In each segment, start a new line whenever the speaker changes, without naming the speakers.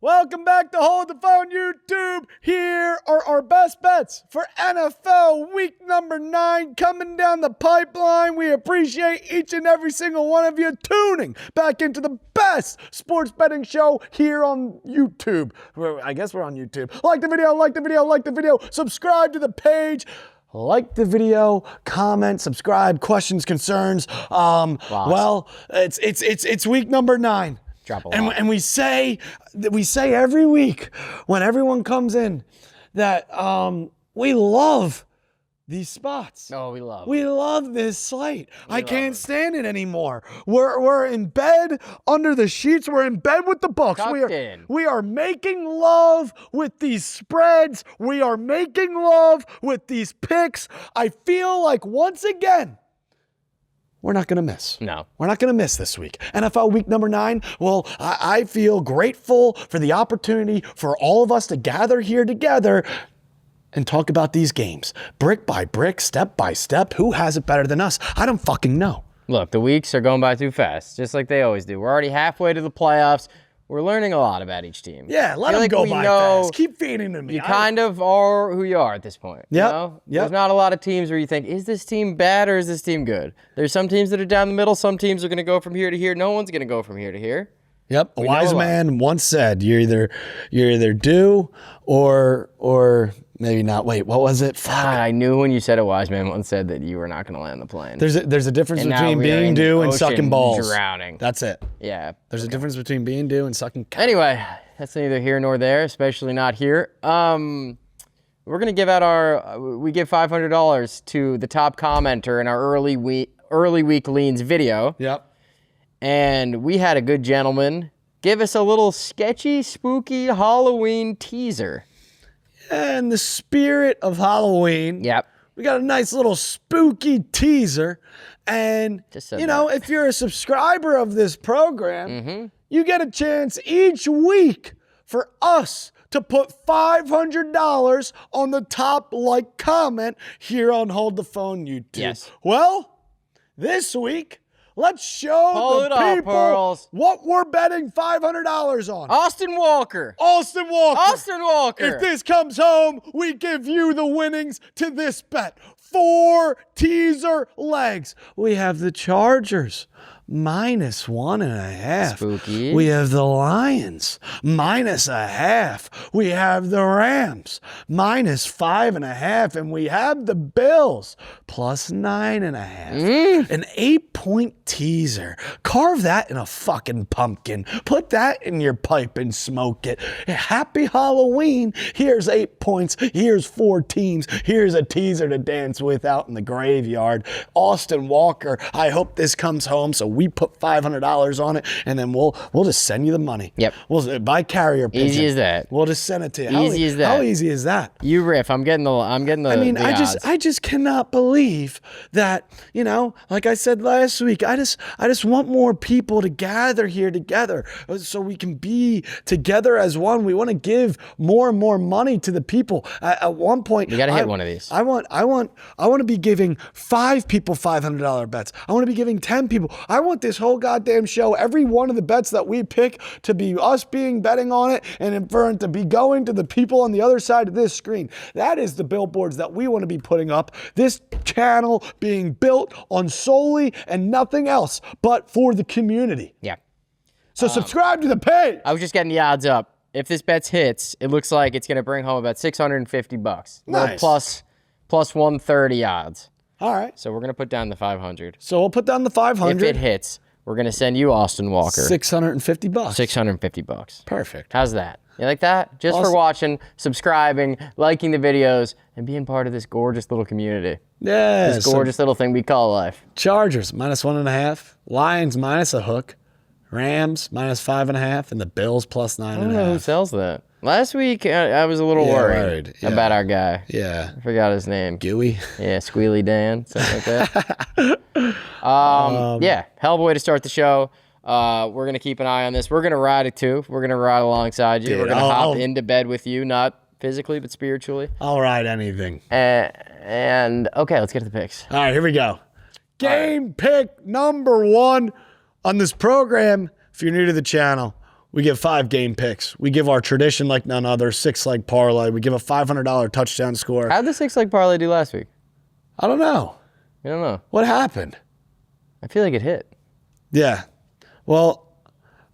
Welcome back to Hold the Phone YouTube. Here are our best bets for NFL week number 9 coming down the pipeline. We appreciate each and every single one of you tuning back into the best sports betting show here on YouTube. I guess we're on YouTube. Like the video. Subscribe to the page. Like the video, comment, subscribe, questions, concerns. Well, it's week number 9. And we say every week when everyone comes in that we love these spots.
Oh, we
love this slate. I can't stand it anymore. We're in bed under the sheets. We're in bed with the books. We are making love with these spreads. We are making love with these picks. I feel like once again, we're not going to miss.
No.
We're not going to miss this week. NFL week number 9, well, I feel grateful for the opportunity for all of us to gather here together and talk about these games. Brick by brick, step by step. Who has it better than us? I don't fucking know.
Look, the weeks are going by too fast, just like they always do. We're already halfway to the playoffs. We're learning a lot about each team.
Yeah, let them go by fast. Keep feeding them.
You kind of are who you are at this point.
Yep.
You know? There's not a lot of teams where you think, is this team bad or is this team good? There's some teams that are down the middle. Some teams are going to go from here to here. No one's going to go from here to here.
Yep. A wise man once said, you're either due or maybe not. Wait, what was it?
I knew when you said a wise man once said that you were not going to land the plane.
There's a difference between being due and sucking balls.
Drowning.
That's it.
Yeah.
There's a difference between being due and sucking.
Anyway, that's neither here nor there, especially not here. We're going to give out we give $500 to the top commenter in our early week leans video.
Yep.
And we had a good gentleman give us a little sketchy, spooky Halloween teaser.
In the spirit of Halloween,
yep,
we got a nice little spooky teaser. And, if you're a subscriber of this program, you get a chance each week for us to put $500 on the top comment here on Hold the Phone YouTube.
Yes.
Well, this week, let's show the people what we're betting $500 on.
Austin Walker.
If this comes home, we give you the winnings to this bet. 4 teaser legs. We have the Chargers -1.5.
Spooky.
We have the Lions -0.5. We have the Rams -5.5. And we have the Bills +9.5. An 8-point teaser. Carve that in a fucking pumpkin. Put that in your pipe and smoke it. Happy Halloween. Here's 8 points. Here's 4 teams. Here's a teaser to dance with out in the graveyard. Austin Walker, I hope this comes home. So we put $500 on it, and then we'll just send you the money.
Yep.
We'll buy carrier pigeon.
Easy as that.
We'll just send it to you.
Easy as that.
How easy is that?
You riff. I'm getting the. I mean,
I just cannot believe that. Like I said last week, I just want more people to gather here together so we can be together as one. We want to give more and more money to the people. At one point,
you got to hit one of these.
I want to be giving 5 people $500 bets. I want to be giving 10 people. I want this whole goddamn show, every one of the bets that we pick, to be us betting on it, and for it to be going to the people on the other side of this screen. That is the billboards that we want to be putting up. This channel being built on solely and nothing else but for the community.
Yeah.
So subscribe to the page.
I was just getting the odds up. If this bet hits, it looks like it's going to bring home about $650.
Nice.
Plus 130 odds.
All right.
So we're going to put down the 500.
So we'll put down the 500.
If it hits, we're going to send you Austin Walker.
$650.
$650.
Perfect.
How's that? You like that? Just for watching, subscribing, liking the videos, and being part of this gorgeous little community.
Yeah.
This gorgeous little thing we call life.
Chargers -1.5. Lions -0.5. Rams -5.5. And the Bills +9.5.
I don't know who sells that. Last week, I was a little worried about our guy.
Yeah.
I forgot his name.
Gooey?
Yeah, Squealy Dan, something like that. Yeah, hell of a way to start the show. We're going to keep an eye on this. We're going to ride it, too. We're going to ride alongside you.
Dude,
we're going to hop into bed with you, not physically, but spiritually.
I'll ride anything.
And okay, let's get to the picks.
All right, here we go. Game pick number 1 on this program. If you're new to the channel, We give 5 game picks. We give our tradition like none other, 6-leg parlay. We give a $500 touchdown score.
How'd the 6-leg parlay do last week?
I don't know.
You don't know.
What happened?
I feel like it hit.
Yeah. Well,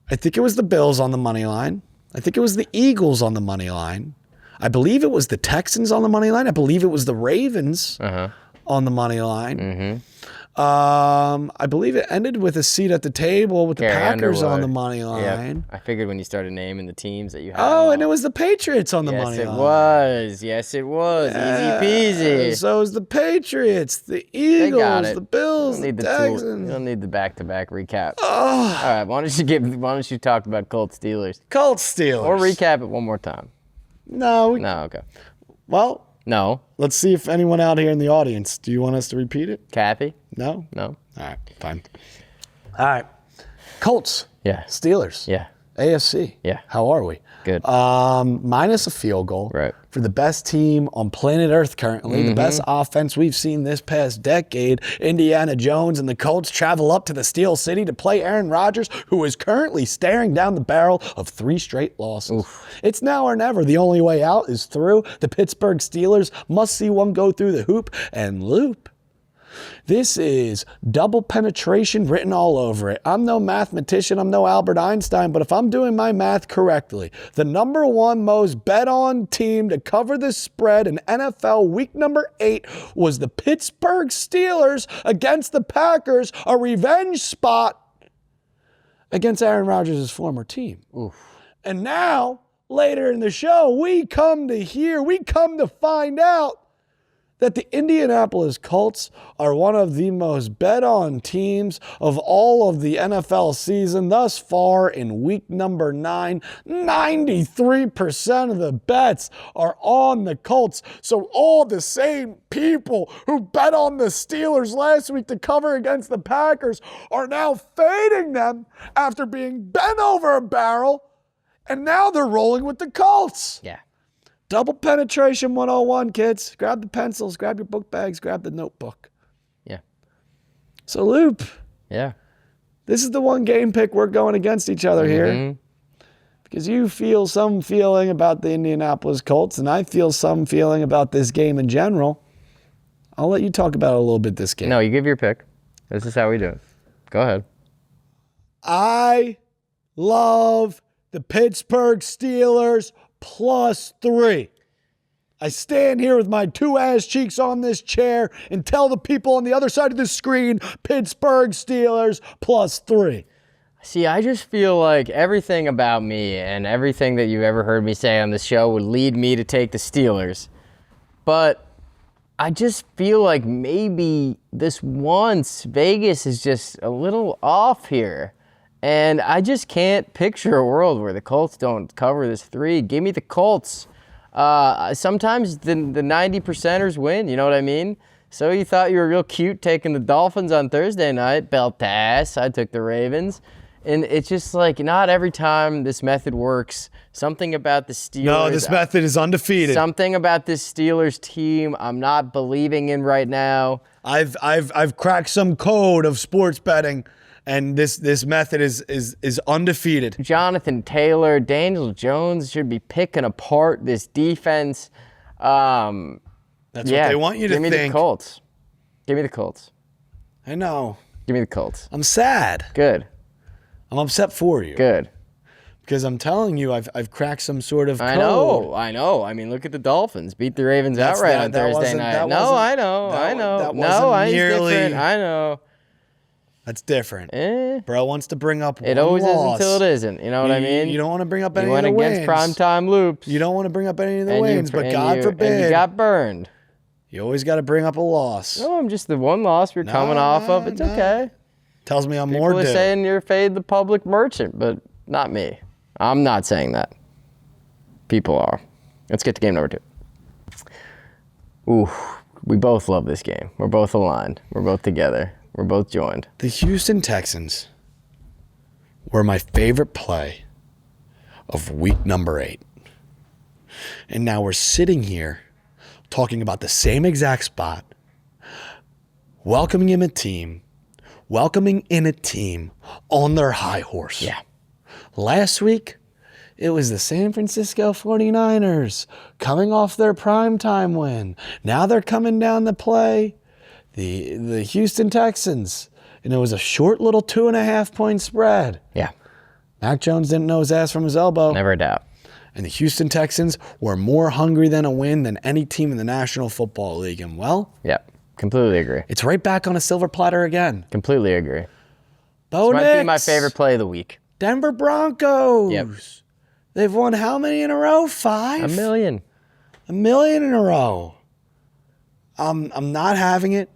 I think it was the Bills on the money line. I think it was the Eagles on the money line. I believe it was the Texans on the money line. I believe it was the Ravens on the money line.
Mm-hmm.
I believe it ended with a seat at the table with the Packers
Underwood.
on the money line.
Yep. I figured when you started naming the teams that you had.
Oh, and it was the Patriots on the money line.
Yes, it was. Easy peasy.
So it was the Patriots, the Eagles, the Bills, the Texans.
You don't need the back-to-back recap. All right, why don't you talk about Colts Steelers?
Colts Steelers.
Or recap it one more time.
No.
No, okay.
Well,
no.
Let's see if anyone out here in the audience, do you want us to repeat it?
Kathy?
No?
No.
All right, fine. All right. Colts.
Yeah.
Steelers.
Yeah.
AFC.
Yeah.
How are we?
Good.
Minus a field goal.
Right.
For the best team on planet Earth currently, the best offense we've seen this past decade. Indiana Jones and the Colts travel up to the Steel City to play Aaron Rodgers, who is currently staring down the barrel of 3 straight losses. It's now or never. The only way out is through. The Pittsburgh Steelers must see one go through the hoop and loop. This is double penetration written all over it. I'm no mathematician, I'm no Albert Einstein, but if I'm doing my math correctly, the number 1 most bet on team to cover this spread in NFL week number 8 was the Pittsburgh Steelers against the Packers, a revenge spot against Aaron Rodgers' former team. And now, later in the show, we come to find out that the Indianapolis Colts are one of the most bet-on teams of all of the NFL season thus far in week number 9. 93% of the bets are on the Colts. So all the same people who bet on the Steelers last week to cover against the Packers are now fading them after being bent over a barrel, and now they're rolling with the Colts.
Yeah.
Double penetration 101, kids. Grab the pencils, grab your book bags, grab the notebook.
Yeah.
So, Loop.
Yeah.
This is the one game pick we're going against each other here. Because you feel some feeling about the Indianapolis Colts, and I feel some feeling about this game in general. I'll let you talk about it a little bit this game.
No, you give your pick. This is how we do it. Go ahead.
I love the Pittsburgh Steelers +3. I stand here with my 2 ass cheeks on this chair and tell the people on the other side of the screen, Pittsburgh Steelers +3.
See, I just feel like everything about me and everything that you've ever heard me say on this show would lead me to take the Steelers. But I just feel like maybe this once Vegas is just a little off here. And I just can't picture a world where the Colts don't cover this 3. Give me the Colts. Sometimes the 90%ers win, you know what I mean? So you thought you were real cute taking the Dolphins on Thursday night. Belt to ass. I took the Ravens. And it's just like not every time this method works. Something about the Steelers.
No, this method is undefeated.
Something about this Steelers team I'm not believing in right now.
I've cracked some code of sports betting. And this method is undefeated.
Jonathan Taylor, Daniel Jones should be picking apart this defense.
That's what they want you to think.
Give me the Colts. Give me the Colts.
I know.
Give me the Colts.
I'm sad.
Good.
I'm upset for you.
Good.
Because I'm telling you, I've cracked some sort of code.
I know. I mean, look at the Dolphins. Beat the Ravens outright on Thursday night. No, I know.
That
No,
wasn't nearly.
different. I know.
That's different. Bro wants to bring up one
It always
loss.
is until it isn't. You know what I mean?
You don't want to bring up any
you
of the
went
wins.
against primetime loops.
You don't want to bring up any of the wins, but God forbid.
And you got burned.
You always got to bring up a loss.
No, I'm just the one loss you're coming off of. It's okay.
Tells me I'm more due.
People are saying you're fade the public merchant, but not me. I'm not saying that. People are. Let's get to game number 2. Ooh, we both love this game. We're both aligned. We're both together. We're both joined.
The Houston Texans were my favorite play of week number 8. And now we're sitting here talking about the same exact spot, welcoming in a team on their high horse.
Yeah.
Last week, it was the San Francisco 49ers coming off their primetime win. Now they're coming down to play the Houston Texans. And it was a short little 2.5-point spread.
Yeah.
Mac Jones didn't know his ass from his elbow.
Never a doubt.
And the Houston Texans were more hungry than a win than any team in the National Football League. And, well,
Yeah. Completely agree.
it's right back on a silver platter again.
Completely agree.
Bo
This might be
Nix,
my favorite play of the week.
Denver Broncos.
Yep.
They've won how many in a row? 5?
1 million.
1 million in a row. I'm not having it.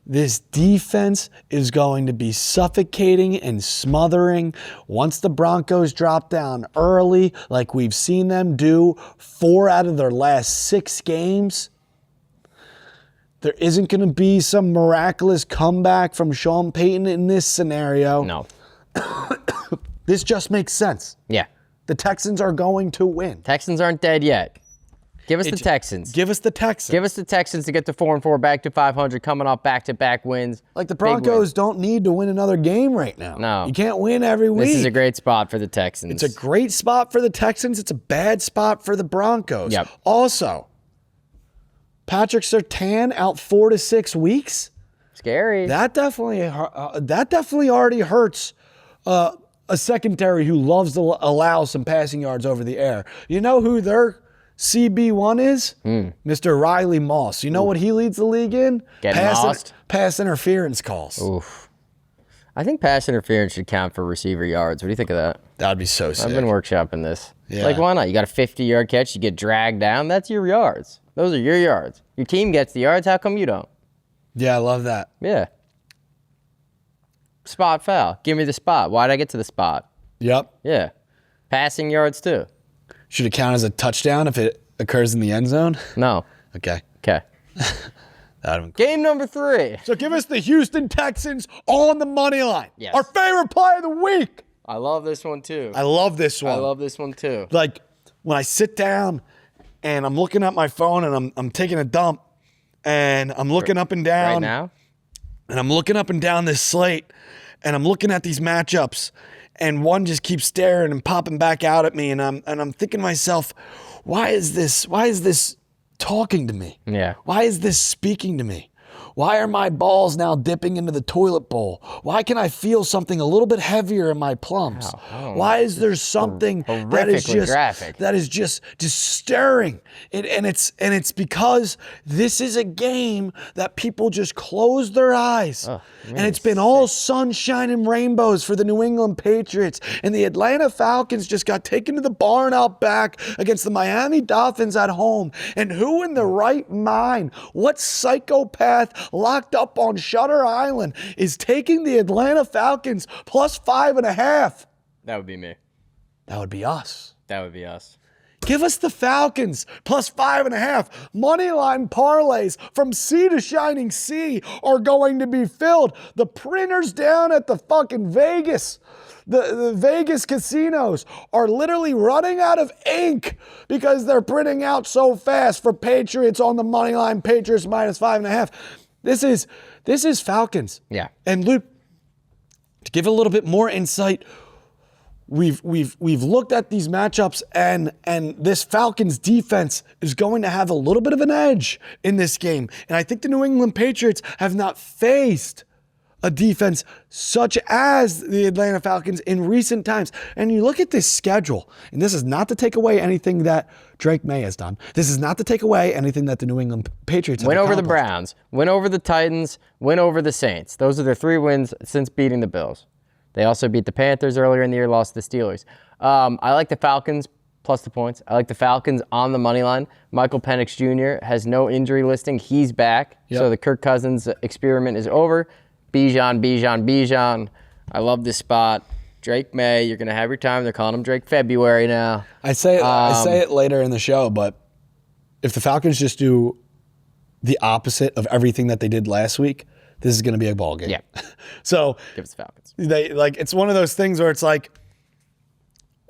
This defense is going to be suffocating and smothering once the Broncos drop down early, like we've seen them do 4 out of their last 6 games. There isn't going to be some miraculous comeback from Sean Payton in this scenario.
No.
This just makes sense.
Yeah.
The Texans are going to win.
Texans aren't dead yet. Give us the Texans.
Give us the Texans.
Give us the Texans to get to 4-4, back to 500, coming off back-to-back wins.
Like the
Big win.
Broncos don't need to win another game right now.
No.
You can't win every week.
This is a great spot for the Texans.
It's a great spot for the Texans. It's a bad spot for the Broncos.
Yep.
Also, Patrick Surtain out 4 to 6 weeks.
Scary.
That definitely already hurts a secondary who loves to allow some passing yards over the air. You know who their CB1 is? Mr. Riley Moss. You know what he leads the league in?
Getting mossed?
Pass interference calls.
Oof. I think pass interference should count for receiver yards. What do you think of that?
That'd be so sick.
I've been workshopping this.
Yeah.
Like, why not? You got a 50-yard catch, you get dragged down. That's your yards. Those are your yards. Your team gets the yards. How come you don't?
Yeah, I love that.
Yeah. Spot foul. Give me the spot. Why'd I get to the spot?
Yep.
Yeah. Passing yards, too.
Should it count as a touchdown if it occurs in the end zone?
No.
Okay.
Okay. Game number 3.
So give us the Houston Texans on the money line.
Yes.
Our favorite play of the week.
I love this one, too.
I love this one.
I love this one, too.
Like when I sit down and I'm looking at my phone and I'm taking a dump and I'm looking up and down.
Right now?
And I'm looking up and down this slate and I'm looking at these matchups and one just keeps staring and popping back out at me and I'm thinking to myself, why is this talking to me?
Yeah.
Why is this speaking to me? Why are my balls now dipping into the toilet bowl? Why can I feel something a little bit heavier in my plums? Why is there something that is
horrifically graphic.
just stirring? And it's because this is a game that people just close their eyes. And it's been all sunshine and rainbows for the New England Patriots. And the Atlanta Falcons just got taken to the barn out back against the Miami Dolphins at home. And who in the right mind, what psychopath locked up on Shutter Island is taking the Atlanta Falcons plus 5.5?
That would be me.
That would be us.
That would be us.
Give us the Falcons plus 5.5. Moneyline parlays from sea to shining sea are going to be filled. The printers down at the fucking Vegas, the Vegas casinos are literally running out of ink because they're printing out so fast for Patriots on the moneyline, Patriots minus 5.5. This is Falcons.
Yeah.
And Luke, to give a little bit more insight, we've looked at these matchups and this Falcons defense is going to have a little bit of an edge in this game. And I think the New England Patriots have not faced a defense such as the Atlanta Falcons in recent times. And you look at this schedule, and this is not to take away anything that Drake May has done. This is not to take away anything that the New England Patriots have
Win over the
accomplished.
Browns, win over the Titans, win over the Saints. Those are their 3 wins since beating the Bills. They also beat the Panthers earlier in the year, lost to the Steelers. I like the Falcons plus the points. I like the Falcons on the money line. Michael Penix Jr. has no injury listing. He's back.
Yep.
So the Kirk Cousins experiment is over. Bijan. I love this spot. Drake May, you're going to have your time. They're calling him Drake February now.
I say it later in the show, but if the Falcons just do the opposite of everything that they did last week, this is going to be a ball game.
Yeah.
So
Give us the Falcons.
it's one of those things where it's like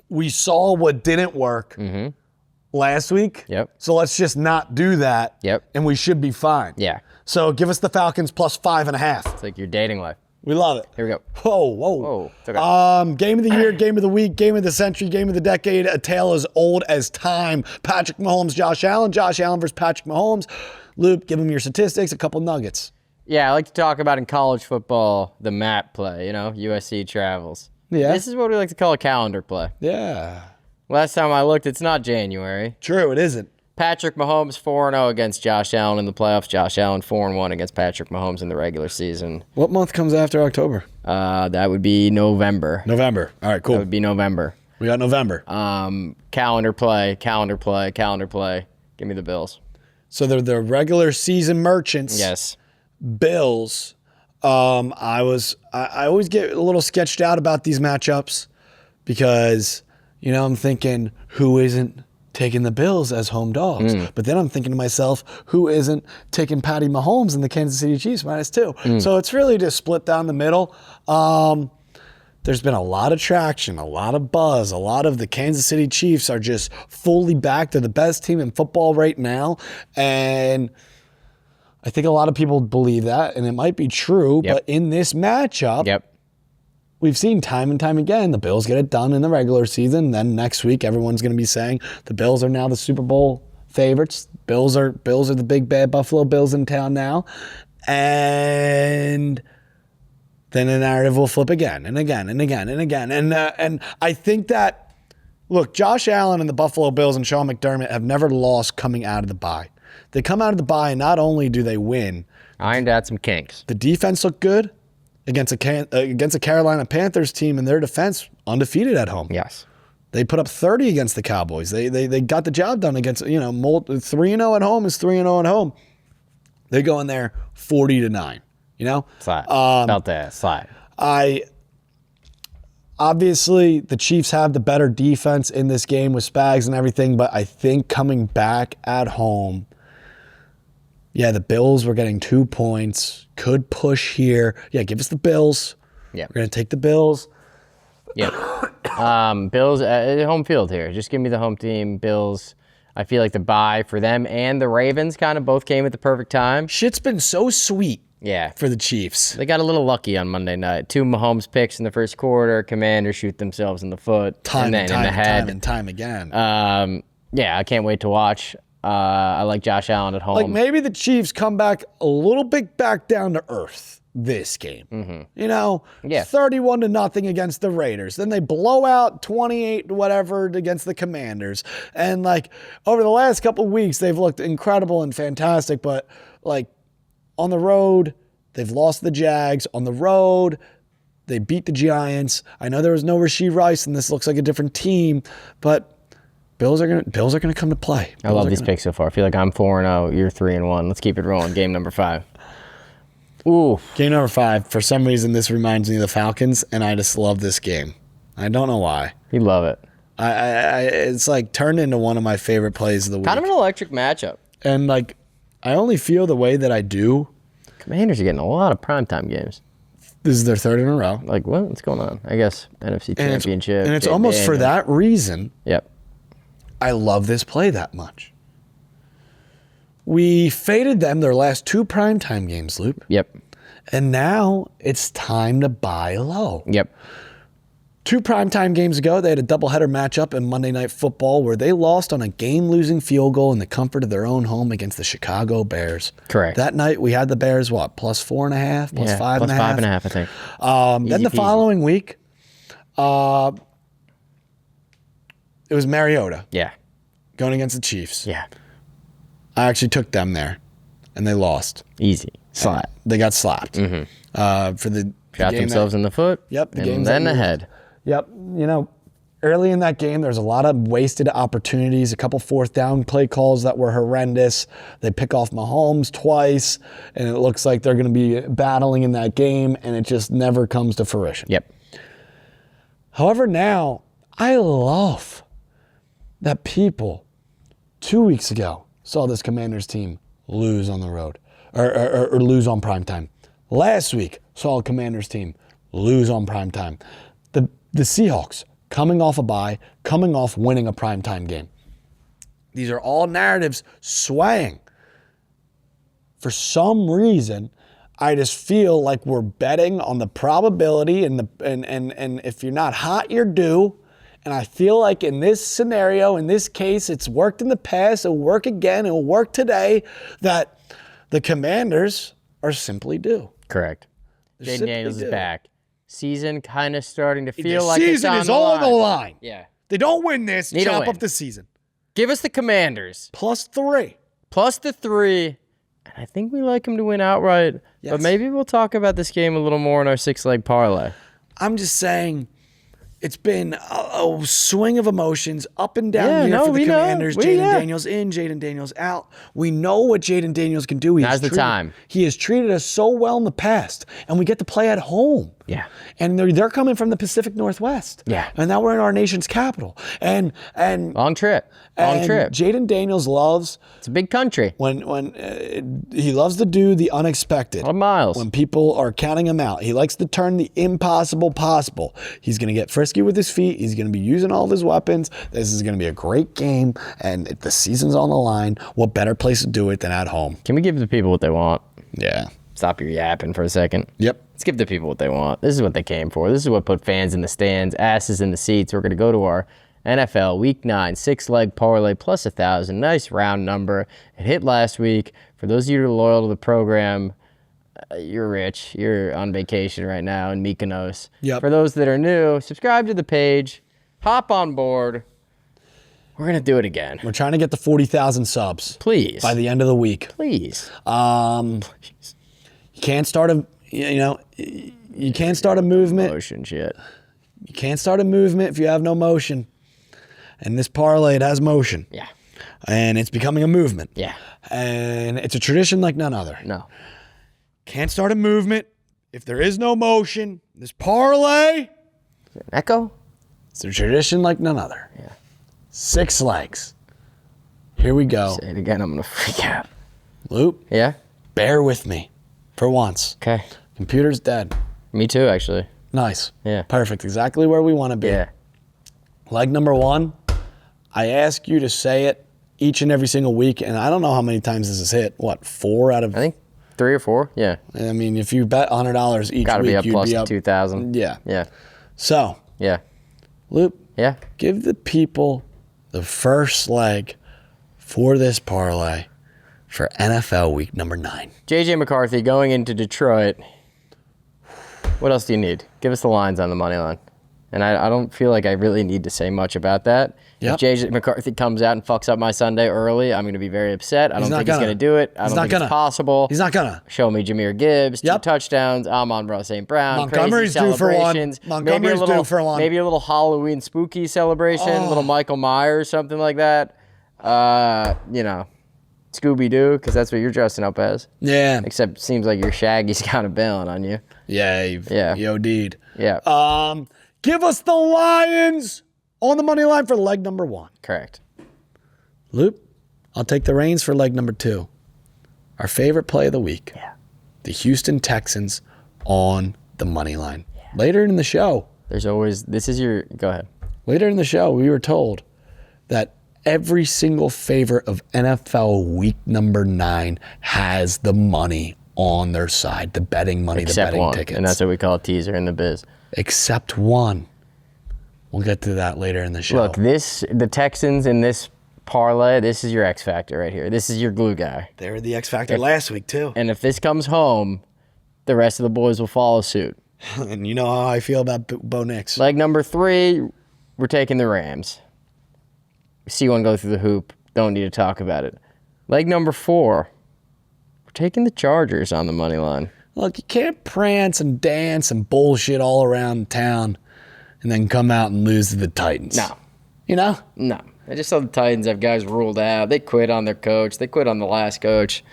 we saw what didn't work last week.
Yep.
So let's just not do that.
Yep.
And we should be fine.
Yeah.
So give us the Falcons plus 5.5.
It's like your dating life.
We love it.
Here we go.
Whoa.
It's okay.
Game of the year, game of the week, game of the century, game of the decade, a tale as old as time. Patrick Mahomes, Josh Allen. Josh Allen versus Patrick Mahomes. Luke, give him your statistics, a couple nuggets.
Yeah, I like to talk about in college football the map play, USC travels.
Yeah.
This is what we like to call a calendar play.
Yeah.
Last time I looked, it's not January.
True, it isn't.
Patrick Mahomes 4-0 against Josh Allen in the playoffs. Josh Allen 4-1 against Patrick Mahomes in the regular season.
What month comes after October?
That would be November.
November. All right, cool.
That would be November.
We got November.
Calendar play. Give me the Bills.
So they're the regular season merchants.
Yes.
Bills. I always get a little sketched out about these matchups because, I'm thinking, who isn't taking the Bills as home dogs? But then I'm thinking to myself, who isn't taking Patty Mahomes and the Kansas City Chiefs -2? So it's really just split down the middle. There's been a lot of traction, a lot of buzz. A lot of the Kansas City Chiefs are just fully back. They're the best team in football right now. And I think a lot of people believe that, and it might be true.
Yep.
But in this matchup, we've seen time and time again, the Bills get it done in the regular season. Then next week, everyone's going to be saying the Bills are now the Super Bowl favorites. Bills are the big bad Buffalo Bills in town now. And then the narrative will flip again and again and again and again. And I think that, look, Josh Allen and the Buffalo Bills and Sean McDermott have never lost coming out of the bye. They come out of the bye, and not only do they win,
Ironed out some kinks.
the defense looked good against a Carolina Panthers team, and their defense undefeated at home.
Yes.
They put up 30 against the Cowboys. They got the job done against 3-0 at home is 3-0 at home. They go in there 40-9.
Slide. About that. Slide.
Obviously, the Chiefs have the better defense in this game with Spags and everything, but I think coming back at home, the Bills were getting 2 points, could push here. Yeah, give us the Bills.
Yeah.
We're going to take the Bills.
Yeah. Bills, home field here. Just give me the home team, Bills. I feel like the bye for them and the Ravens kind of both came at the perfect time.
Shit's been so sweet.
Yeah.
For the Chiefs.
They got a little lucky on Monday night. 2 Mahomes picks in the first quarter. Commanders shoot themselves in the foot.
Time
and then in the head.
and time again.
I can't wait to watch. I like Josh Allen at home.
Like maybe the Chiefs come back a little bit back down to earth this game. 31-0 against the Raiders. Then they blow out 28 whatever against the Commanders. And over the last couple of weeks, they've looked incredible and fantastic. But on the road, they've lost the Jags. On the road, they beat the Giants. I know there was no Rashee Rice, and this looks like a different team, but Bills are gonna come to play.
I love these picks so far. I feel like I'm 4-0. You're 3-1. Let's keep it rolling. Game number 5. Ooh.
Game number 5. For some reason, this reminds me of the Falcons, and I just love this game. I don't know why.
You love it.
It's turned into one of my favorite plays of the week.
Kind of an electric matchup.
And I only feel the way that I do.
Commanders are getting a lot of primetime games.
This is their 3rd in a row.
What's going on? I guess NFC Championship.
And it's almost for that reason.
Yep.
I love this play that much. We faded them their last 2 primetime games, Loop.
Yep.
And now it's time to buy low.
Yep.
2 primetime games ago, they had a doubleheader matchup in Monday Night Football where they lost on a game-losing field goal in the comfort of their own home against the Chicago Bears.
Correct.
That night, we had the Bears, +4.5, +5.5?
+5.5, I think.
Then the following week, it was Mariota.
Yeah.
Going against the Chiefs.
Yeah.
I actually took them there, and they lost.
Easy. Slap.
They got slapped. For the
Shot themselves in the foot.
Yep.
And then the head.
Yep. Early in that game, there's a lot of wasted opportunities, a couple 4th down play calls that were horrendous. They pick off Mahomes twice, and it looks like they're going to be battling in that game, and it just never comes to fruition.
Yep.
However, now, I love that people 2 weeks ago saw this Commanders team lose on the road or lose on primetime. Last week, saw a Commanders team lose on primetime. The Seahawks coming off a bye, coming off winning a primetime game. These are all narratives swaying. For some reason, I just feel like we're betting on the probability and if you're not hot, you're due. And I feel like in this scenario, in this case, it's worked in the past, it'll work again, it'll work today, that the Commanders are simply due.
Correct.
They're
Jaden Daniels
simply
is
due.
back. Season kind of starting to feel
The
like it's
season
on
is
the
on
line.
the line.
Yeah.
They don't win this,
Need a
chop
win.
up the season.
Give us the Commanders.
+3.
Plus the 3. And I think we like them to win outright.
Yes.
But maybe we'll talk about this game a little more in our 6-leg parlay.
I'm just saying, it's been a swing of emotions up and down here for the
we know.
Commanders. Jaden Daniels in, Jaden Daniels out. We know what Jaden Daniels can do.
Now's the time.
He has treated us so well in the past, and we get to play at home.
Yeah.
And they're coming from the Pacific Northwest.
Yeah.
And now we're in our nation's capital. And
Long trip. Long trip.
Jaden Daniels loves
It's a big country.
when he loves to do the unexpected.
A lot of miles.
When people are counting him out. He likes to turn the impossible possible. He's going to get frisky with his feet. He's going to be using all of his weapons. This is going to be a great game, and the season's on the line. What better place to do it than at home?
Can we give the people what they want?
Yeah.
Stop your yapping for a second.
Yep.
Let's give the people what they want. This is what they came for. This is what put fans in the stands, asses in the seats. We're going to go to our NFL Week 9 6-leg parlay plus 1,000. Nice round number. It hit last week. For those of you who are loyal to the program, you're rich. You're on vacation right now in Mykonos.
Yep.
For those that are new, subscribe to the page. Hop on board. We're going to do it again.
We're trying to get to 40,000 subs.
Please.
By the end of the week.
Please.
You can't start a, you can't start a movement.
Motion shit.
You can't start a movement if you have no motion. And this parlay, it has motion.
Yeah.
And it's becoming a movement.
Yeah.
And it's a tradition like none other.
No.
Can't start a movement if there is no motion. This parlay,
Echo?
it's a tradition like none other.
Yeah.
6 legs. Here we go.
Say it again, I'm going to freak out.
Loop,
Yeah?
bear with me for once.
Okay.
Computer's dead.
Me too, actually.
Nice.
Yeah.
Perfect. Exactly where we want to be.
Yeah.
Leg number 1, I ask you to say it each and every single week, and I don't know how many times this has hit. What, 4 out of...
I think 3 or 4. Yeah.
I mean, if you bet $100 each
Got to
week,
be up
you'd
plus
be up.
2,000.
Yeah.
Yeah.
So,
Yeah.
Loop,
Yeah.
give the people the first leg for this parlay for NFL week number 9.
JJ McCarthy going into Detroit. What else do you need? Give us the lines on the money line. And I don't feel like I really need to say much about that.
Yep.
If JJ McCarthy comes out and fucks up my Sunday early, I'm going to be very upset. I don't think he's going to do it. I don't think it's possible.
He's not gonna.
Show me Jahmyr Gibbs, 2
Yep.
touchdowns. I'm on Ross St. Brown.
Montgomery's
crazy
due for one.
celebrations.
Montgomery's due for one.
Maybe a little Halloween spooky celebration, little Michael Myers, something like that. Scooby-Doo, because that's what you're dressing up as.
Yeah.
Except it seems like your Shaggy's kind of bailing on you.
Yeah. You OD'd.
Yeah.
Give us the Lions on the money line for leg number 1.
Correct.
Loop, I'll take the reins for leg number 2. Our favorite play of the week.
Yeah.
The Houston Texans on the money line. Yeah. Later in the show,
Go ahead.
Later in the show, we were told that every single favorite of NFL week number 9 has the money on their side, the betting money, the betting
one,
tickets.
and that's what we call a teaser in the biz.
Except one. We'll get to that later in the show.
Look, the Texans in this parlay, this is your X factor right here. This is your glue guy.
They were the X factor last week too.
And if this comes home, the rest of the boys will follow suit.
And you know how I feel about Bo Nix.
Leg number 3, we're taking the Rams. We see one go through the hoop. Don't need to talk about it. Leg number 4, we're taking the Chargers on the money line.
Look, you can't prance and dance and bullshit all around town and then come out and lose to the Titans.
No.
You know?
No. I just saw the Titans have guys ruled out. They quit on their coach. They quit on the last coach.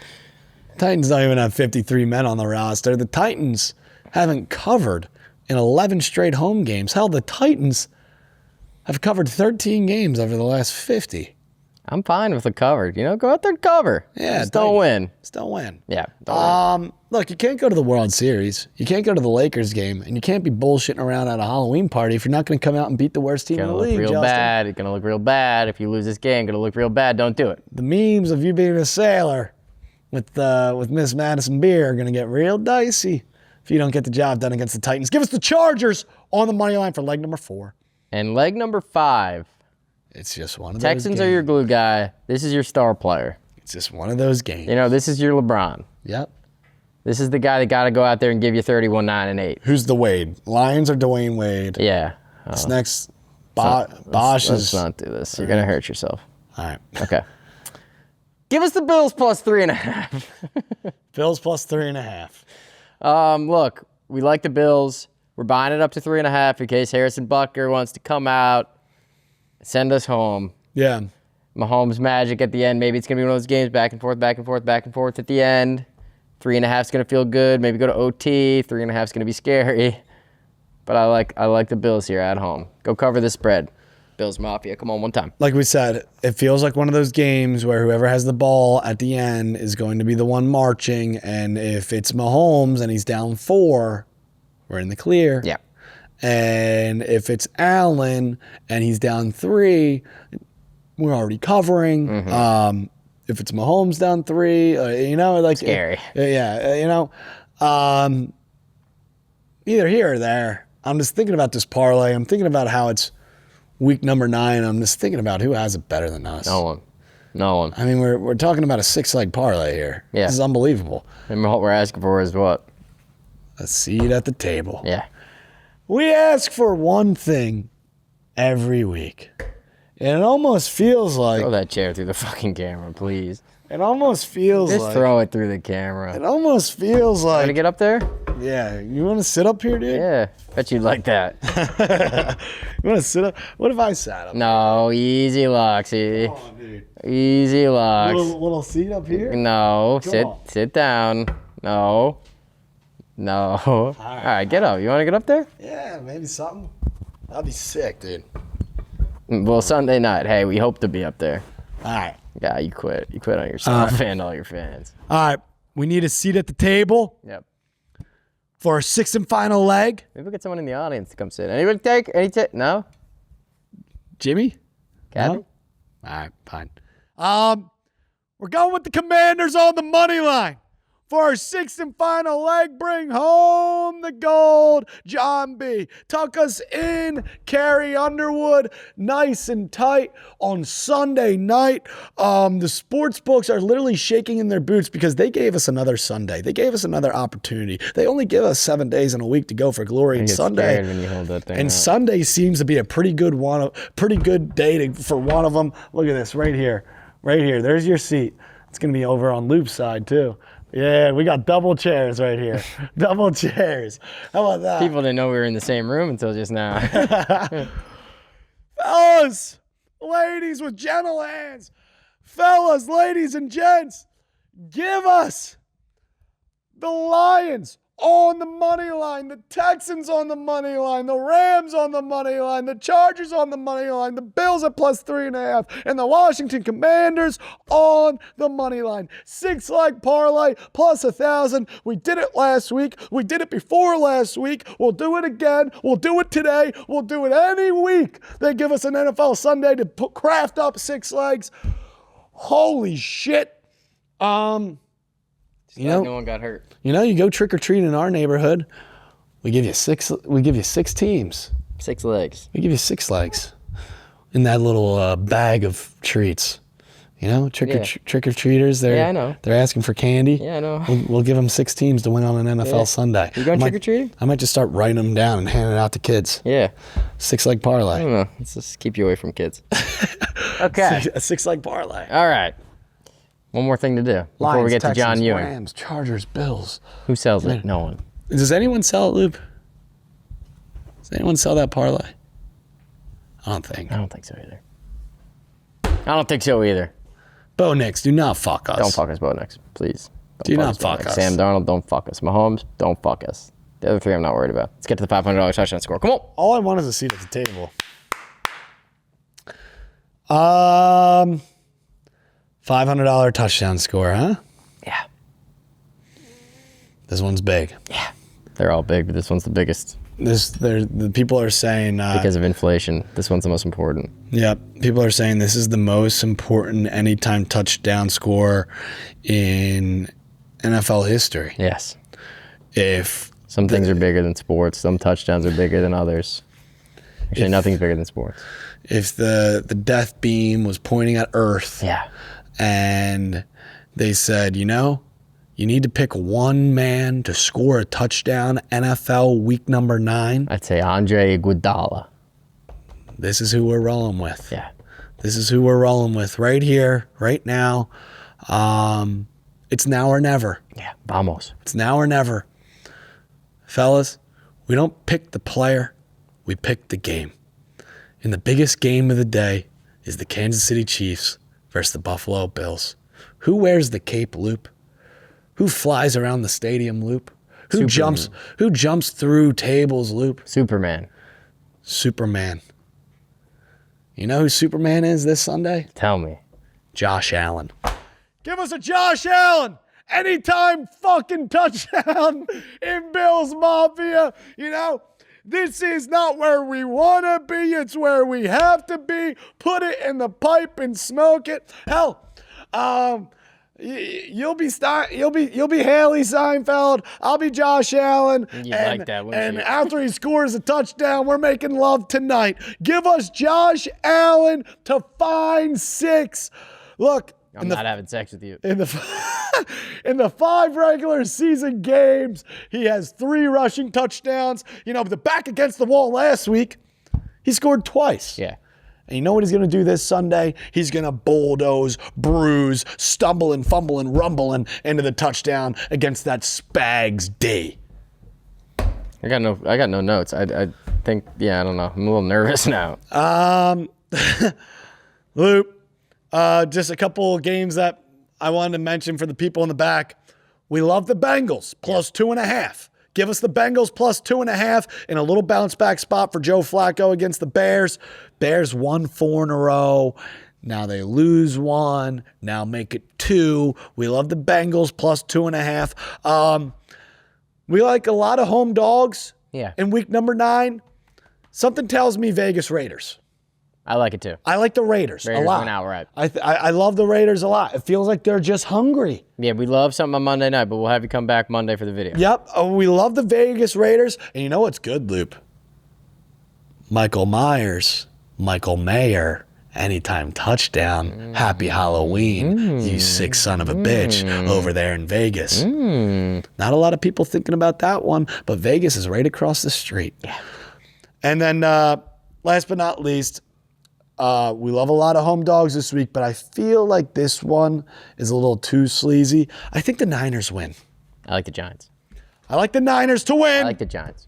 Titans don't even have 53 men on the roster. The Titans haven't covered in 11 straight home games. Hell, the Titans have covered 13 games over the last 50.
I'm fine with the cover. Go out there and cover.
Yeah.
Just don't win.
Still win.
Yeah. Don't win.
Look, you can't go to the World Series. You can't go to the Lakers game. And you can't be bullshitting around at a Halloween party if you're not going to come out and beat the worst team in the league,
It's going to look real bad. If you lose this game, going to look real bad. Don't do it.
The memes of you being a sailor with Miss Madison Beer are going to get real dicey if you don't get the job done against the Titans. Give us the Chargers on the money line for leg number 4.
And leg number 5.
It's just one of those
Texans
games.
are your glue guy. This is your star player.
It's just one of those games.
You know, this is your LeBron.
Yep.
This is the guy that got to go out there and give you 31, 9, and 8.
Who's the Wade? Lions or Dwayne Wade?
Yeah.
This next Bosch
Let's
is...
not do this. You're going to hurt yourself.
All right.
Okay. Give us the Bills plus 3.5.
Bills plus 3.5.
Look, we like the Bills. We're buying it up to 3.5 in case Harrison Butker wants to come out, send us home.
Yeah.
Mahomes magic at the end. Maybe it's going to be one of those games back and forth, back and forth, back and forth at the end. 3.5 is going to feel good. Maybe go to OT. 3.5 is going to be scary. But I like the Bills here at home. Go cover the spread. Bills Mafia. Come on, one time.
Like we said, it feels like one of those games where whoever has the ball at the end is going to be the one marching. And if it's Mahomes and he's down 4, we're in the clear.
Yeah.
And if it's Allen and he's down 3, we're already covering.
Mm-hmm.
If it's Mahomes down 3, like
scary.
Yeah, either here or there. I'm just thinking about this parlay. I'm thinking about how it's week number 9. I'm just thinking about who has it better than us.
No one.
I mean, we're talking about a 6-leg parlay here.
Yeah.
This is unbelievable.
And what we're asking for is what?
A seat at the table.
Yeah.
We ask for one thing every week. And it almost feels like...
Throw that chair through the fucking camera, please.
It almost feels
Just
like...
throw it through the camera.
It almost feels
Want to
like...
get up there?
Yeah. You want to sit up here, dude?
Yeah. Bet you'd like that.
You want to sit up? What if I sat up?
No, easy, Loxy.
Come on, dude.
Easy, Lux.
Little seat up here?
No,
on.
sit down. No. All right, get up. You want to get up there?
Yeah, maybe something. That'd be sick, dude.
Well, Sunday night. Hey, we hope to be up there.
All right.
Yeah, you quit. You quit on yourself and all your fans.
All right. We need a seat at the table
Yep.
for our 6th and final leg.
Maybe we'll get someone in the audience to come sit. Anybody take? No?
Jimmy?
Gabby?
No? All right, fine. We're going with the Commanders on the money line. For our 6th and final leg, bring home the gold. John B. Tuck us in. Carrie Underwood. Nice and tight on Sunday night. The sports books are literally shaking in their boots because they gave us another Sunday. They gave us another opportunity. They only give us 7 days in a week to go for glory and Sunday.
When you hold that thing
And
out.
Sunday seems to be a pretty good day for one of them. Look at this right here. Right here. There's your seat. It's going to be over on Loop's side too. Yeah, we got double chairs right here. Double chairs. How about that?
People didn't know we were in the same room until just now.
Fellas, ladies with gentle hands. Fellas, ladies and gents, give us the Lions on the money line, the Texans on the money line, the Rams on the money line, the Chargers on the money line, the Bills at plus 3.5, and the Washington Commanders on the money line. 6-leg parlay plus 1,000. We did it last week. We did it before last week. We'll do it again. We'll do it today. We'll do it any week. They give us an NFL Sunday to craft up 6 legs. Holy shit.
No one got hurt.
You go trick or treat in our neighborhood. We give you 6 teams.
6 legs.
We give you 6 legs in that little bag of treats. Trick or treaters.
Yeah, I know.
They're asking for candy.
Yeah, I know.
We'll give them 6 teams to win on an NFL Sunday.
You going trick or treating?
I might just start writing them down and handing it out to kids.
Yeah.
6-leg parlay.
I don't know. Let's just keep you away from kids. Okay.
A 6-leg parlay.
All right. One more thing to do before
Lions,
we get
Texans,
to John Ewing.
Rams, Chargers, Bills.
Who sells it? No one.
Does anyone sell it, Loop? Does anyone sell that parlay? I don't think.
I don't think so either.
Bo Nix, do not fuck us.
Don't fuck us, Bo Nix, please.
Do not fuck us.
Sam Darnold, don't fuck us. Mahomes, don't fuck us. The other 3 I'm not worried about. Let's get to the $500 touchdown score. Come on.
All I want is a seat at the table. $500 touchdown score, huh?
Yeah.
This one's big.
Yeah. They're all big, but this one's the biggest.
The people are saying
because of inflation. This one's the most important.
Yeah, people are saying this is the most important anytime touchdown score in NFL history.
Yes.
If
some things are bigger than sports, some touchdowns are bigger than others. Actually, nothing's bigger than sports.
If the death beam was pointing at Earth,
yeah,
and they said, you need to pick one man to score a touchdown NFL week number 9.
I'd say Andre Iguodala.
This is who we're rolling with.
Yeah.
This is who we're rolling with right here, right now. It's now or never.
Yeah, vamos.
It's now or never. Fellas, we don't pick the player, we pick the game. And the biggest game of the day is the Kansas City Chiefs versus the Buffalo Bills. Who wears the cape loop? Who flies around the stadium loop? Who jumps through tables loop?
Superman.
You know who Superman is this Sunday?
Tell me.
Josh Allen. Give us a Josh Allen. Anytime fucking touchdown in Bills Mafia. This is not where we want to be. It's where we have to be. Put it in the pipe and smoke it. Hell, you'll be Haley Seinfeld. I'll be Josh Allen.
You'd like that, wouldn't you?
After he scores a touchdown, we're making love tonight. Give us Josh Allen to find 6. Look.
I'm not having sex with you.
In the 5 regular season games, he has 3 rushing touchdowns. The back against the wall last week, he scored twice.
Yeah.
And you know what he's going to do this Sunday? He's going to bulldoze, bruise, stumble and fumble and rumble into the touchdown against that Spags D.
I got no notes. I think, I don't know. I'm a little nervous now.
Loop. Just a couple of games that I wanted to mention for the people in the back. We love the Bengals, plus 2.5. Give us the Bengals plus 2.5 in a little bounce back spot for Joe Flacco against the Bears. Bears won 4 in a row. Now they lose 1. Now make it 2. We love the Bengals plus 2.5. We like a lot of home dogs in week number 9. Something tells me Vegas Raiders.
I like it too.
I like the Raiders a lot.
Went outright.
I love the Raiders a lot. It feels like they're just hungry.
Yeah, we love something on Monday night, but we'll have you come back Monday for the video.
Yep. We love the Vegas Raiders. And you know what's good, Loop? Michael Myers, Michael Mayer, anytime touchdown. Happy Halloween, you sick son of a bitch over there in Vegas. Not a lot of people thinking about that one, but Vegas is right across the street.
Yeah.
And then last but not least, we love a lot of home dogs this week, but I feel like this one is a little too sleazy. I think the Niners win.
I like the Giants.
I like the Niners to win.
I like the Giants.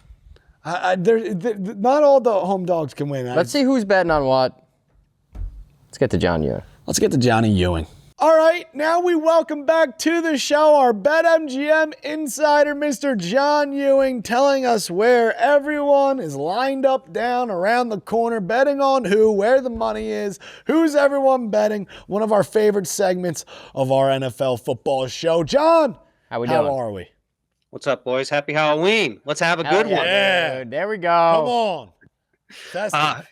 Not all the home dogs can win.
Let's see who's betting on what. Let's get to John Ewing.
Let's get to Johnny Ewing. All right, now we welcome back to the show our BetMGM insider, Mr. John Ewing, telling us where everyone is lined up down around the corner, betting on who, where the money is, who's everyone betting. One of our favorite segments of our NFL football show. John,
how we doing?
How are we?
What's up, boys? Happy Halloween. Let's have a good one.
Yeah, dude. There we go.
Come on. Festive.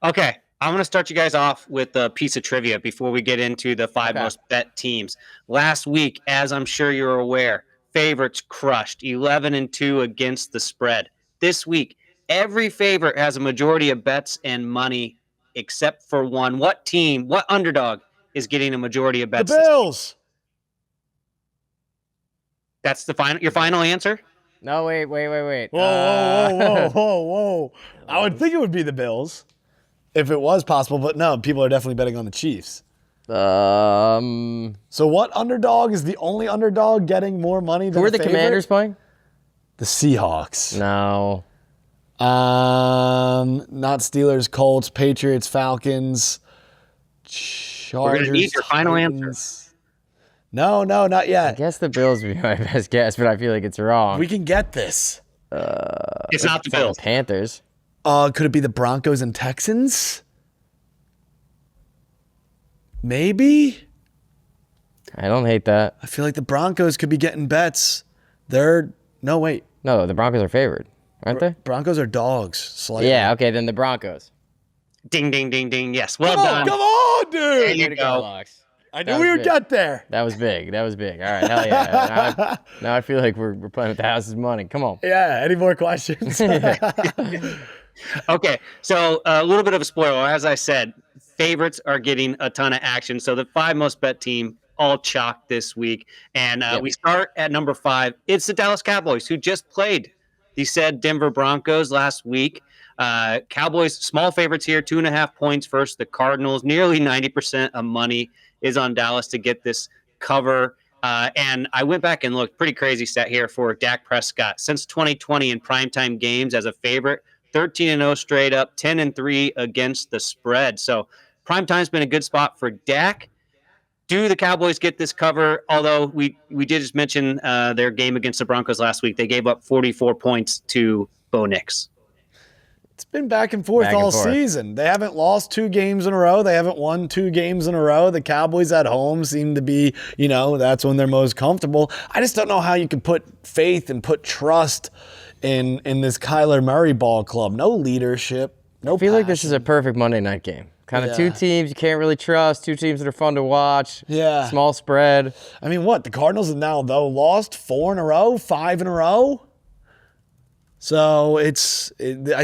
Okay. I'm going to start you guys off with a piece of trivia before we get into the 5 most bet teams. Last week, as I'm sure you're aware, favorites crushed 11-2 against the spread. This week, every favorite has a majority of bets and money except for one. What team, what underdog is getting a majority of bets?
The Bills.
That's your final answer?
No, wait.
Whoa. I would think it would be the Bills. If it was possible, but no, people are definitely betting on the Chiefs. So what underdog is the only underdog getting more money than
who are
the
the Commanders playing?
The Seahawks.
No.
Not Steelers-Colts, Patriots, Falcons, Chargers.
We're going to need your final answer.
No, not yet.
I guess the Bills would be my best guess, but I feel like it's wrong.
We can get this.
It's not the Bills.
Panthers.
Could it be the Broncos and Texans? Maybe?
I don't hate that.
I feel like the Broncos could be getting bets. No, wait.
No, the Broncos are favored. aren't they?
Broncos are dogs. Slightly.
Yeah, okay, then the Broncos.
Ding, ding, ding, ding. Yes, well
Come
done.
on, come on,
There
dude.
you go.
Locks.
I knew we would get there.
That was big. That was big. All right, hell yeah. Now I feel like we're playing with the house's money. Come on.
Yeah, any more questions?
Okay, so a little bit of a spoiler. As I said, favorites are getting a ton of action. So the 5 most bet team all chalk this week. And we start at number 5. It's the Dallas Cowboys, who just played the said Denver Broncos last week. Cowboys, small favorites here, 2.5 points versus the Cardinals. Nearly 90% of money is on Dallas to get this cover. And I went back and looked, pretty crazy stat here for Dak Prescott. Since 2020 in primetime games as a favorite, 13-0 straight up, 10-3 against the spread. So primetime's been a good spot for Dak. Do the Cowboys get this cover? Although we did just mention their game against the Broncos last week. They gave up 44 points to Bo Nix.
It's been back and forth all season. They haven't lost 2 games in a row. They haven't won 2 games in a row. The Cowboys at home seem to be, that's when they're most comfortable. I just don't know how you could put faith and put trust in this Kyler Murray ball club. No leadership, no
I feel like this is a perfect Monday night game. Kind of 2 teams you can't really trust, 2 teams that are fun to watch.
Yeah.
Small spread.
I mean, what? The Cardinals have now, though, lost 4 in a row, 5 in a row? So I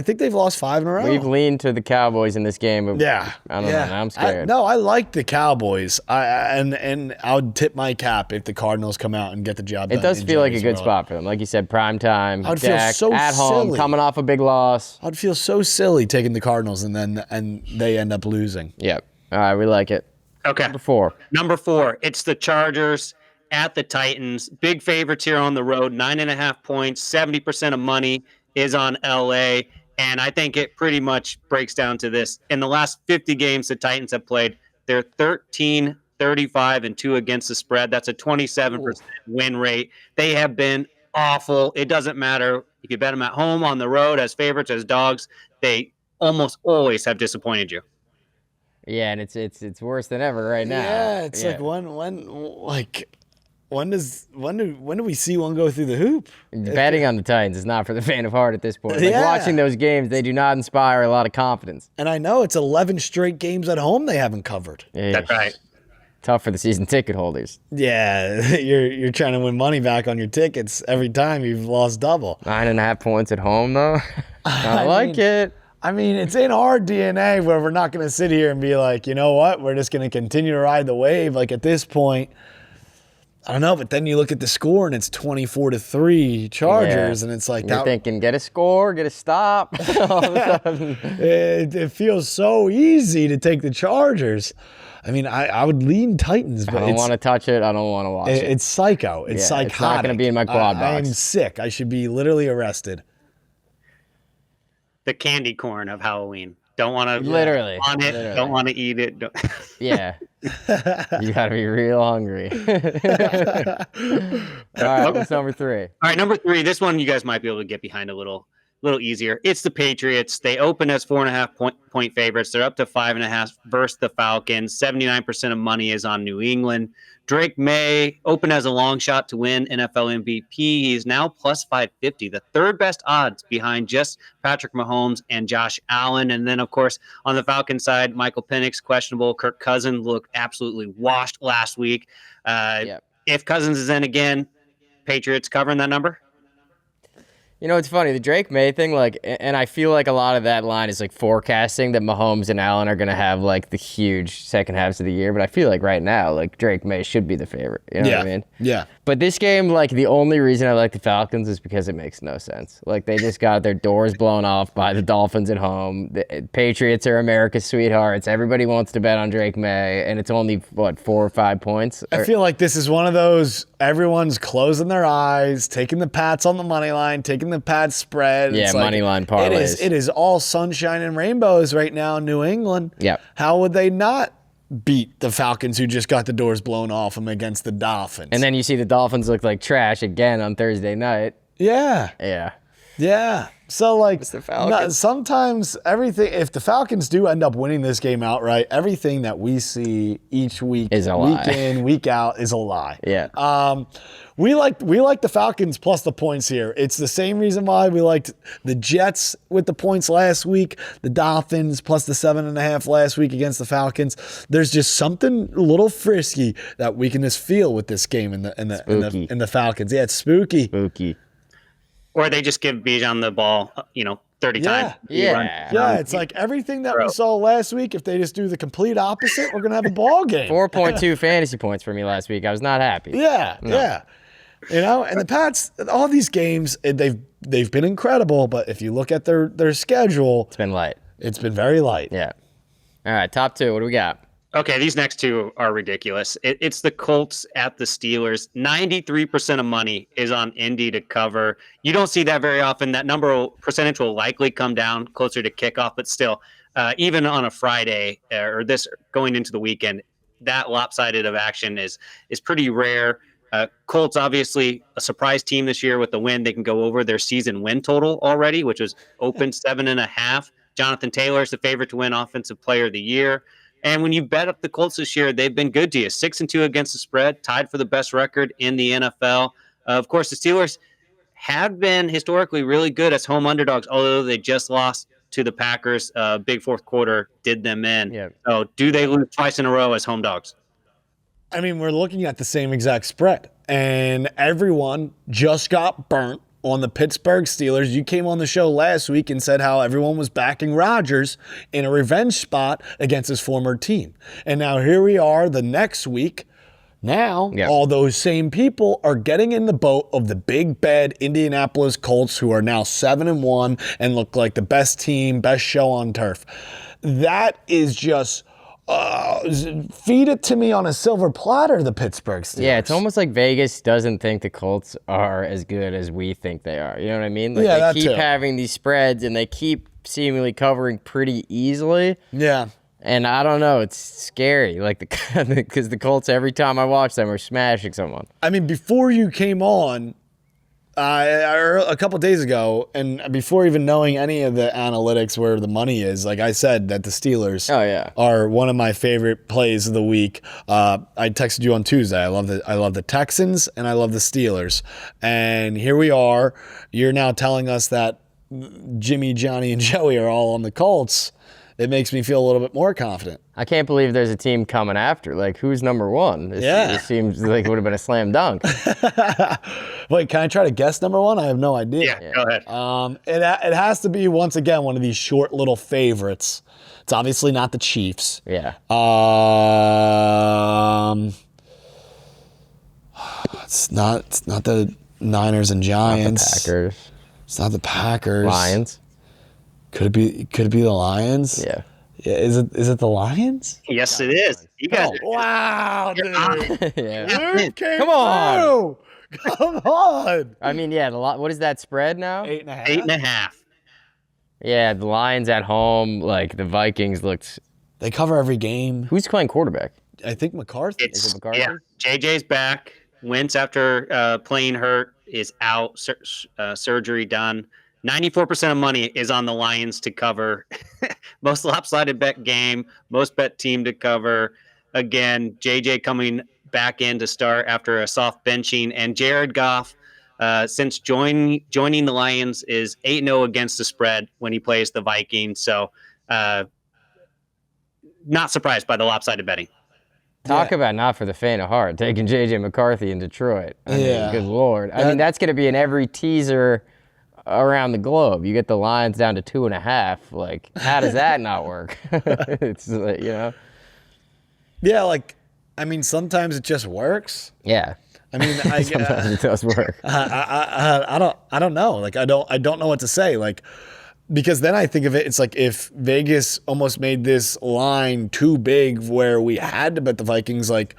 think they've lost 5 in a row.
We've leaned to the Cowboys in this game. But I don't know. I'm scared.
I like the Cowboys. And I would tip my cap if the Cardinals come out and get the job done.
It does feel like a good spot for them. Like you said, prime time.
I would feel so
at home,
silly.
coming off a big loss.
I'd feel so silly taking the Cardinals and they end up losing.
Yep. All right, we like it.
Okay. Number 4, it's the Chargers at the Titans. Big favorites here on the road, 9.5 points, 70% of money is on LA. And I think it pretty much breaks down to this. In the last 50 games the Titans have played, they're 13, 35, and 2 against the spread. That's a 27% win rate. They have been awful. It doesn't matter if you bet them at home, on the road, as favorites, as dogs. They almost always have disappointed you.
Yeah, and it's worse than ever right now.
Yeah, it's like when do we see one go through the hoop?
Betting on the Titans is not for the faint of heart at this point. Watching those games, they do not inspire a lot of confidence.
And I know it's 11 straight games at home they haven't covered.
That's right.
Tough for the season ticket holders.
Yeah, you're trying to win money back on your tickets every time you've lost double.
9.5 points at home, though. I like it.
I mean, it's in our DNA where we're not going to sit here and be like, you know what, we're just going to continue to ride the wave. Like at this point, I don't know, but then you look at the score and it's 24-3 Chargers, and it's like
you're thinking, get a score, get a stop. All of a sudden.
It feels so easy to take the Chargers. I mean, I would lean Titans, but
I don't want to touch it. I don't want to watch it.
It's psycho. It's psychotic.
It's not going to be in my quad box.
I am sick. I should be literally arrested.
The candy corn of Halloween. Don't want to
literally
on it. Literally. Don't want to eat it.
Yeah, you got to be real hungry. All right, what's number 3?
All right, number 3. This one you guys might be able to get behind a little easier. It's the Patriots. They open as 4.5 point favorites. They're up to 5.5 versus the Falcons. 79% of money is on New England. Drake May opened as a long shot to win NFL MVP. He's now plus 550, the 3rd best odds behind just Patrick Mahomes and Josh Allen. And then, of course, on the Falcons side, Michael Penix, questionable. Kirk Cousins looked absolutely washed last week. If Cousins is in again, Patriots covering that number?
You know, it's funny, the Drake May thing, and I feel like a lot of that line is forecasting that Mahomes and Allen are going to have the huge second halves of the year. But I feel like right now, Drake May should be the favorite. You know what I mean?
Yeah.
But this game, the only reason I like the Falcons is because it makes no sense. They just got their doors blown off by the Dolphins at home. The Patriots are America's sweethearts. Everybody wants to bet on Drake May, and it's only, 4 or 5 points?
I feel like this is one of those, everyone's closing their eyes, taking the Pats on the money line, taking the Pats spread.
Yeah, money line parlays.
It is all sunshine and rainbows right now in New England.
Yep.
How would they not beat the Falcons, who just got the doors blown off them, against the Dolphins?
And then you see the Dolphins look like trash again on Thursday night.
Yeah.
Yeah.
Yeah. So, like,
the Falcons.
sometimes if the Falcons do end up winning this game outright, everything that we see each week,
is a
week
lie.
in, week out, is a lie.
Yeah.
We like the Falcons plus the points here. It's the same reason why we liked the Jets with the points last week, the Dolphins plus the 7.5 last week against the Falcons. There's just something a little frisky that we can just feel with this game in the Falcons. Yeah, it's spooky.
Spooky.
Or they just give Bijan the ball, 30 times.
Yeah, it's like everything that we saw last week. If they just do the complete opposite, we're gonna have a ball game.
4.2 fantasy points for me last week. I was not happy.
Yeah. And the Pats, all these games, they've been incredible. But if you look at their schedule,
It's been light.
it's been very light.
Yeah. All right, top two. What do we got?
Okay, these next two are ridiculous. It's the Colts at the Steelers. 93% of money is on Indy to cover. You don't see that very often. That percentage will likely come down closer to kickoff, but still, even on a Friday or this going into the weekend, that lopsided of action is pretty rare. Colts, obviously, a surprise team this year with the win. They can go over their season win total already, which was open 7.5. Jonathan Taylor is the favorite to win Offensive Player of the Year. And when you bet up the Colts this year, they've been good to you. 6-2 against the spread, tied for the best record in the NFL. Of course, the Steelers have been historically really good as home underdogs, although they just lost to the Packers. Big fourth quarter did them in.
Yeah.
So do they lose twice in a row as home dogs?
I mean, we're looking at the same exact spread, and everyone just got burnt on the Pittsburgh Steelers. You came on the show last week and said how everyone was backing Rodgers in a revenge spot against his former team. And now here we are the next week. Now, all those same people are getting in the boat of the big bad Indianapolis Colts, who are now 7-1 and look like the best team, best show on turf. That is just feed it to me on a silver platter, the Pittsburgh Steelers.
Yeah, it's almost like Vegas doesn't think the Colts are as good as we think they are. You know what I mean? Like
Yeah,
they keep
that too.
having these spreads and they keep seemingly covering pretty easily.
Yeah.
And I don't know, it's scary. Like because the Colts, every time I watch them, are smashing someone.
I mean, before you came on, a couple days ago, and before even knowing any of the analytics where the money is, like I said, that the Steelers are one of my favorite plays of the week. I texted you on Tuesday. I love the Texans and I love the Steelers. And here we are. You're now telling us that Jimmy, Johnny, and Joey are all on the Colts. It makes me feel a little bit more confident.
I can't believe there's a team coming after. Like, who's number one? It seems like it would have been a slam dunk.
Wait, can I try to guess number one? I have no idea.
Yeah, go ahead.
It has to be, once again, one of these short little favorites. It's obviously not the Chiefs.
Yeah.
It's not the Niners and Giants.
Not the Packers.
It's not the Packers.
Lions.
Could it be the Lions?
Yeah.
Yeah. Is it the Lions?
Yes, it is. You guys
Wow, dude.
Yeah.
Luke came
Come on.
through. Come on.
I mean, yeah, what is that spread now?
8.5.
8.5.
Yeah, the Lions at home, like the Vikings looked.
They cover every game.
Who's playing quarterback?
I think McCarthy.
Is it McCarthy?
Yeah, JJ's back. Wentz, after playing hurt, is out. Surgery done. 94% of money is on the Lions to cover. Most lopsided bet game, most bet team to cover. Again, JJ coming back in to start after a soft benching. And Jared Goff, since joining the Lions, is 8-0 against the spread when he plays the Vikings. So not surprised by the lopsided betting.
Talk about not for the faint of heart, taking JJ McCarthy in Detroit. I mean, good Lord. I mean, that's going to be in every teaser around the globe. You get the Lions down to 2.5. Like, how does that not work? It's like,
Yeah, like, I mean, sometimes it just works.
Yeah.
I mean,
Sometimes it does work.
I don't know. Like, I don't know what to say. Like, because then I think of it, it's like if Vegas almost made this line too big where we had to bet the Vikings, like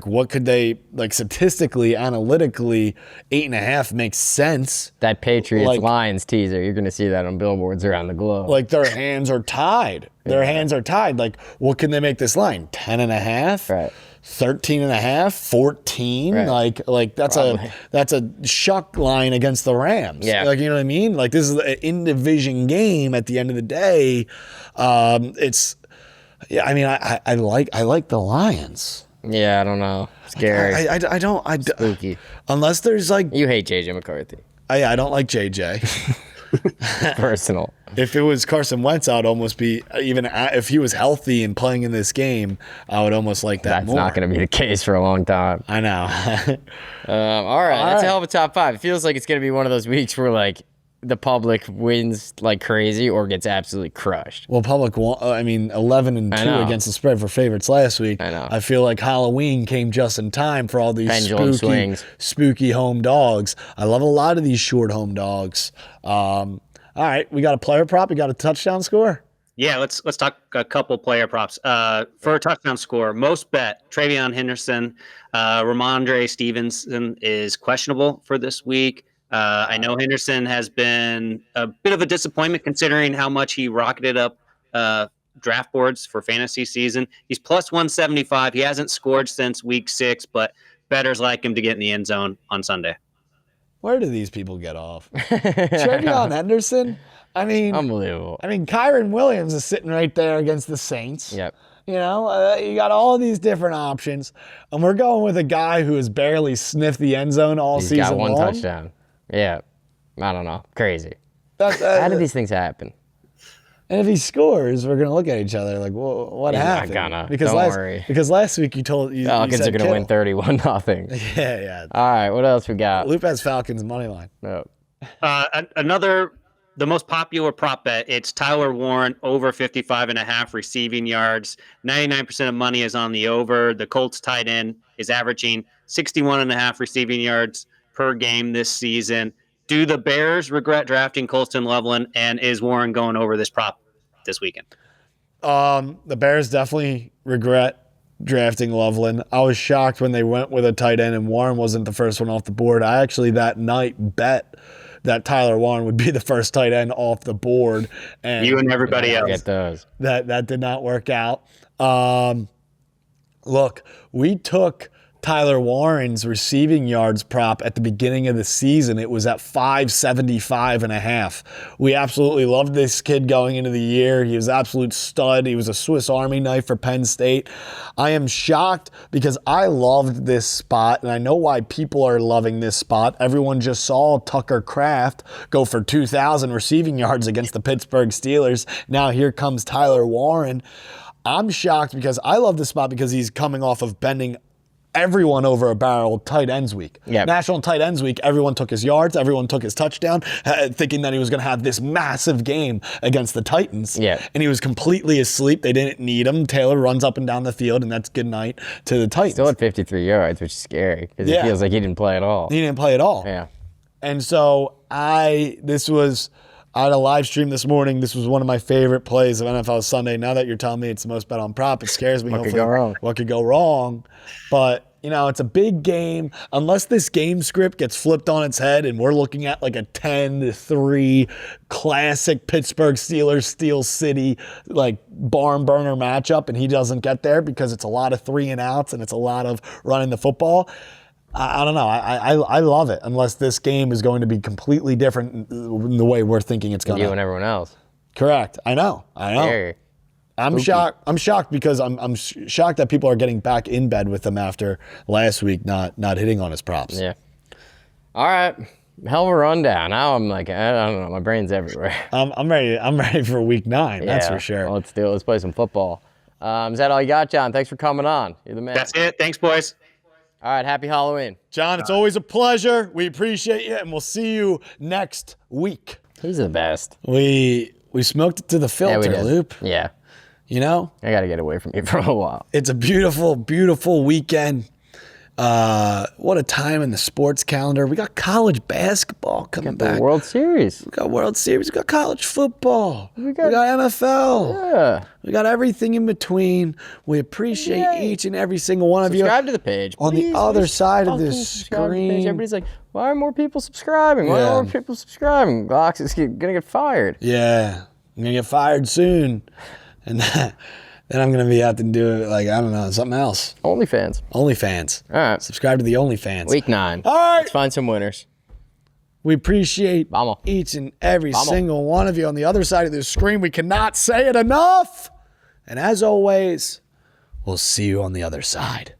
what could they, like, statistically, analytically, 8.5 makes sense.
That Patriots-Lions teaser, you're going to see that on billboards around the globe.
Like, their hands are tied. Their hands are tied. Like, what can they make this line? 10.5?
Right.
13.5, 14.
Right.
Like that's a shuck line against the Rams.
Yeah.
Like, you know what I mean? Like, this is an in-division game at the end of the day. I like the Lions.
Yeah, I don't know. Scary.
I don't.
Spooky.
Unless there's like.
You hate JJ McCarthy.
I don't like JJ.
Personal.
If it was Carson Wentz, I would almost be, even if he was healthy and playing in this game, I would almost like that more.
That's not going to be the case for a long time.
I know.
All right. That's a hell of a top 5. It feels like it's going to be one of those weeks where, like, the public wins like crazy or gets absolutely crushed.
Well, public, 11-2 against the spread for favorites last week.
I know.
I feel like Halloween came just in time for all these
Pendulum swings.
spooky home dogs. I love a lot of these short home dogs. All right, we got a player prop. We got a touchdown score.
Yeah, let's talk a couple player props. For a touchdown score, most bet, Travion Henderson, Ramondre Stevenson is questionable for this week. I know Henderson has been a bit of a disappointment considering how much he rocketed up draft boards for fantasy season. He's plus 175. He hasn't scored since week 6, but bettors like him to get in the end zone on Sunday.
Where do these people get off? Travion Henderson?
Unbelievable.
Kyron Williams is sitting right there against the Saints.
Yep.
You know, you got all of these different options, and we're going with a guy who has barely sniffed the end zone all season long.
He's got one touchdown. Yeah. I don't know. Crazy. How do these things happen?
And if he scores, we're going to look at each other like, well, what happened?
He's not gonna.
Because
Don't worry.
Because last week you told you
Falcons are going to win 31-0.
Yeah.
All right. What else we got?
Lupe has Falcons money line.
No.
The most popular prop bet, it's Tyler Warren over 55.5 receiving yards. 99% of money is on the over. The Colts tight end is averaging 61.5 receiving yards per game this season. Do the Bears regret drafting Colston Loveland, and is Warren going over this prop this weekend?
The Bears definitely regret drafting Loveland. I was shocked when they went with a tight end and Warren wasn't the first one off the board. I actually that night bet that Tyler Warren would be the first tight end off the board. And
you and everybody else.
Get those.
That did not work out. Look, we took Tyler Warren's receiving yards prop at the beginning of the season. It was at 575.5. We absolutely loved this kid going into the year. He was an absolute stud. He was a Swiss Army knife for Penn State. I am shocked because I loved this spot, and I know why people are loving this spot. Everyone just saw Tucker Kraft go for 2,000 receiving yards against the Pittsburgh Steelers. Now here comes Tyler Warren. I'm shocked because I love this spot because he's coming off of bending everyone over a barrel tight ends week.
Yep.
National tight ends week, everyone took his yards, everyone took his touchdown, thinking that he was going to have this massive game against the Titans.
Yeah.
And he was completely asleep. They didn't need him. Taylor runs up and down the field, and that's good night to the Titans.
Still at 53 yards, which is scary because it feels like he didn't play at all.
He didn't play at all.
Yeah.
And so I had a live stream this morning. This was one of my favorite plays of NFL Sunday. Now that you're telling me it's the most bet on prop, it scares me.
What could go wrong?
What could go wrong? But, it's a big game. Unless this game script gets flipped on its head and we're looking at like a 10-3 classic Pittsburgh Steelers, Steel City, like barn burner matchup, and he doesn't get there because it's a lot of 3 and outs and it's a lot of running the football. I don't know. I love it unless this game is going to be completely different in the way we're thinking it's going to.
You and everyone else.
Correct. I know.
Scary.
I'm shocked. I'm shocked because I'm shocked that people are getting back in bed with him after last week not hitting on his props.
Yeah. All right. Hell of a rundown. Now I'm like, I don't know. My brain's everywhere.
I'm ready. I'm ready for week 9. That's for sure.
Well, let's do it. Let's play some football. Is that all you got, John? Thanks for coming on. You're the man.
That's it. Thanks, boys.
All right. Happy Halloween.
John, it's always a pleasure. We appreciate you, and we'll see you next week.
He's the best.
We smoked it to the filter, Loop.
Yeah.
I got
to get away from you for a while.
It's a beautiful, beautiful weekend. What a time in the sports calendar. We got college basketball coming back.
The World Series.
We got World Series. We got college football. We got NFL.
Yeah.
We got everything in between. We appreciate each and every single one of you.
Subscribe to the page.
On the other side of this screen.
Everybody's like, why are more people subscribing? Why are more people subscribing? Box is going to get fired.
Yeah. I'm going to get fired soon. And Then I'm going to have to do it like, I don't know, something else.
OnlyFans.
OnlyFans.
All right.
Subscribe to the OnlyFans.
Week 9.
All right.
Let's find some winners.
We appreciate
Vamos.
each and every
Vamos.
single one of you on the other side of the screen. We cannot say it enough. And as always, we'll see you on the other side.